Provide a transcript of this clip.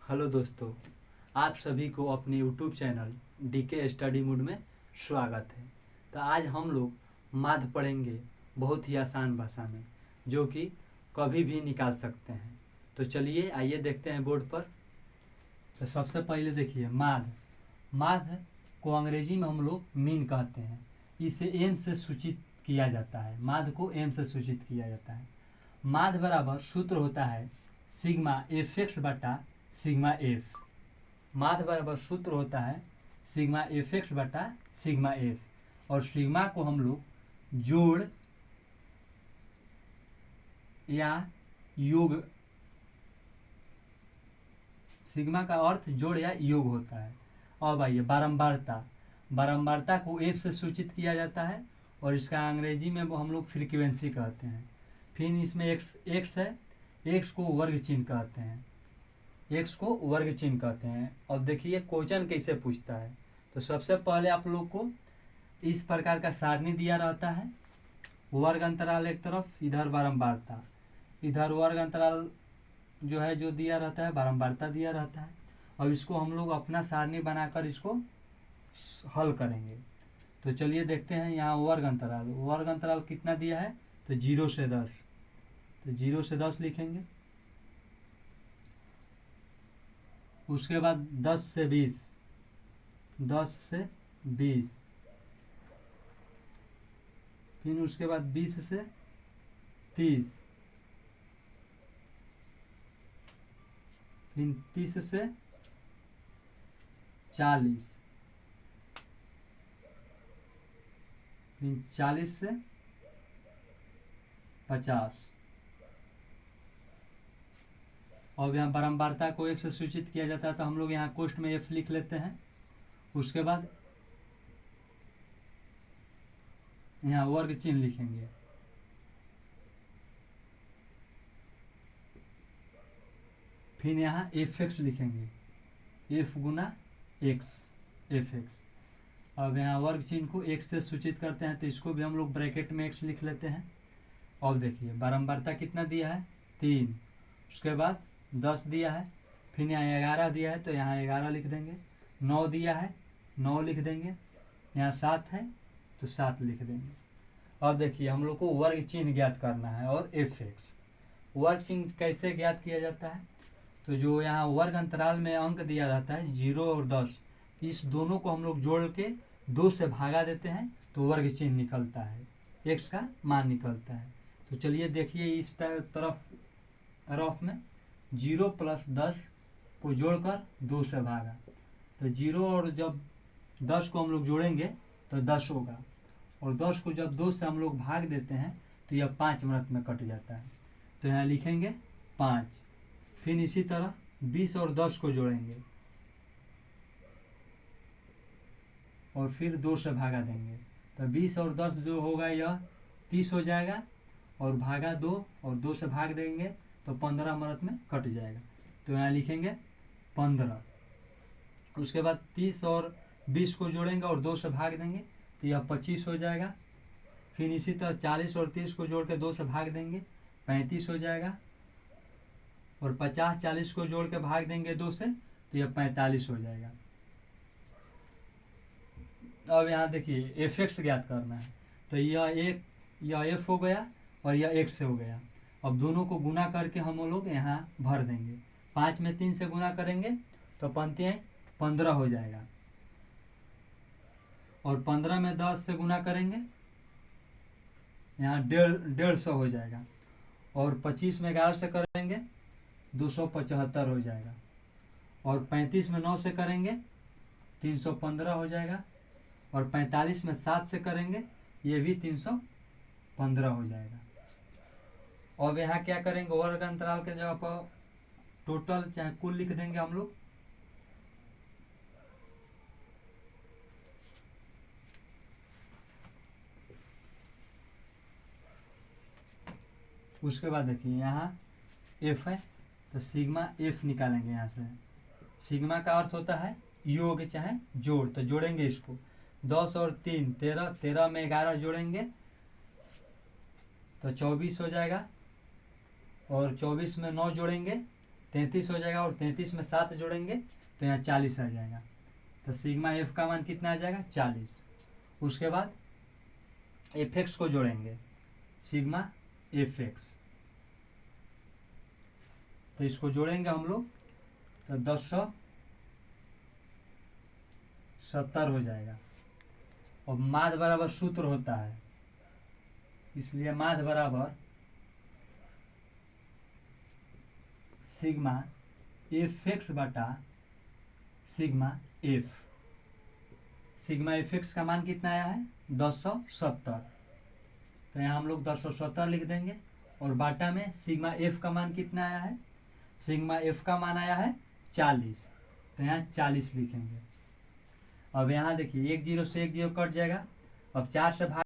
Hello दोस्तों, आप सभी को अपने YouTube channel DK study mood में स्वागत है। तो आज हम लोग माध्य पढ़ेंगे बहुत ही आसान भाषा में, जो कि कभी भी निकाल सकते हैं। तो चलिए आइए देखते हैं बोर्ड पर। तो सबसे पहले देखिए माध्य। माध्य को अंग्रेजी में हम लोग मीन कहते हैं। इसे एम से सूचित किया जाता है। माध्य को एम से सूचित किया जाता है। माध्य बराबर सूत्र होता है सिग्मा एफ एक्स बटा सिग्मा एफ। माध्य बराबर सूत्र होता है सिग्मा एफ एक्स बटा सिग्मा एफ। और सिग्मा को हम लोग जोड़ या योग, सिग्मा का अर्थ जोड़ या योग होता है। अब आइए बारंबारता। बारंबारता को एफ से सूचित किया जाता है और इसका अंग्रेजी में वो हम लोग फ्रीक्वेंसी कहते हैं। फिर इसमें एक्स है, एक्स को वर्ग चिन्ह कहते हैं। एक्स को वर्ग चिन्ह कहते हैं। अब देखिए क्वेश्चन कैसे पूछता है। तो सबसे पहले आप लोग को इस प्रकार का सारणी दिया रहता है। वर्ग अंतराल एक तरफ, इधर बारंबारता, इधर वर्ग अंतराल जो है जो दिया रहता है, बारंबारता दिया रहता है। अब इसको हम लोग अपना सारणी बनाकर इसको हल करेंगे। तो चलिए देखते हैं। यहाँ वर्ग अंतराल कितना दिया है, तो 0 से 10। तो 0 से 10 लिखेंगे। उसके बाद 10 से 20, 10 से 20, फिर उसके बाद 20 से 30, फिर 30 से 40, फिर 40 से 50। और यहाँ बारंबारता को एक से सूचित किया जाता है, तो हम लोग यहाँ कोष्ठ में एफ लिख लेते हैं। उसके बाद यहाँ वर्ग चिन्ह लिखेंगे। फिर यहाँ एफ एक्स लिखेंगे, एफ गुना एक्स, एफ एक्स। अब यहाँ वर्ग चिन्ह को एक्स से सूचित करते हैं, तो इसको भी हम लोग ब्रैकेट में एक्स लिख लेते हैं। और देखिए बारंबारता कितना दिया है, 3। उसके बाद 10 दिया है, फिर यहाँ 11 दिया है, तो यहाँ 11 लिख देंगे। 9 दिया है, 9 लिख देंगे। यहाँ 7 है, तो 7 लिख देंगे। अब देखिए हम लोग को वर्ग चिन्ह ज्ञात करना है और एफ एक्स। वर्ग चिन्ह कैसे ज्ञात किया जाता है, तो जो यहाँ वर्ग अंतराल में अंक दिया रहता है 0 और 10, इस दोनों को हम लोग जोड़ के 2 से भागा देते हैं, तो वर्ग चिन्ह निकलता है, एक्स का मान निकलता है। तो चलिए देखिए इस तरफ रफ में 0 प्लस 10 को जोड़कर 2 से भागा, तो 0 और जब 10 को हम लोग जोड़ेंगे तो 10 होगा, और 10 को जब 2 से हम लोग भाग देते हैं तो यह 5 मिनट में कट जाता है। तो यहाँ लिखेंगे 5। फिर इसी तरह 20 और 10 को जोड़ेंगे और फिर 2 से भागा देंगे, तो 20 और 10 जो होगा यह 30 हो जाएगा, और भागा 2 और 2 से भाग देंगे तो 15 मिनट में कट जाएगा। तो यहाँ लिखेंगे 15। उसके बाद 30 और 20 को जोड़ेंगे और 2 से भाग देंगे तो यह 25 हो जाएगा। फिर इसी तरह 40 और 30 को जोड़ के 2 से भाग देंगे, 35 हो जाएगा। और 50 40 को जोड़ के भाग देंगे 2 से, तो यह 45 हो जाएगा। अब यहाँ देखिए एफ एक्स ज्ञात करना है, तो यह एफ हो गया और यह एक्स हो गया। अब दोनों को गुना करके हम लोग यहाँ भर देंगे। 5 में 3 से गुना करेंगे तो पंक्तियाँ 15 हो जाएगा, और 15 में 10 से गुना करेंगे यहाँ 150 हो जाएगा, और 25 में 11 से करेंगे 275 हो जाएगा, और 35 में 9 से करेंगे 315 हो जाएगा, और 45 में 7 से करेंगे ये भी 315 हो जाएगा। अब यहाँ क्या करेंगे, वर्ग अंतराल के जगह पर टोटल चाहे कुल लिख देंगे हम लोग। उसके बाद देखिए यहाँ एफ है, तो सिग्मा एफ निकालेंगे। यहाँ से सिग्मा का अर्थ होता है योग चाहे जोड़, तो जोड़ेंगे इसको। 10 और 3 13, 13 में 11 जोड़ेंगे तो 24 हो जाएगा, और 24 में 9 जोड़ेंगे 33 हो जाएगा, और 33 में 7 जोड़ेंगे तो यहाँ 40 आ जाएगा। तो सिग्मा एफ का मान कितना आ जाएगा 40। उसके बाद एफ एक्स को जोड़ेंगे, सिग्मा एफ एक्स, तो इसको जोड़ेंगे हम लोग तो 1070 हो जाएगा। और माध्य बराबर सूत्र होता है, इसलिए माध्य बराबर सिग्मा एफ एक्स बटा sigma F. Sigma F x का मान कितना आया है 1070, तो यहाँ हम लोग 1070 लिख देंगे। और बाटा में सिग्मा एफ का मान कितना आया है, सिग्मा एफ का मान आया है 40, तो यहाँ 40 लिखेंगे। अब यहाँ देखिए 1 0 से 1 0 कट जाएगा। अब 4 से भाग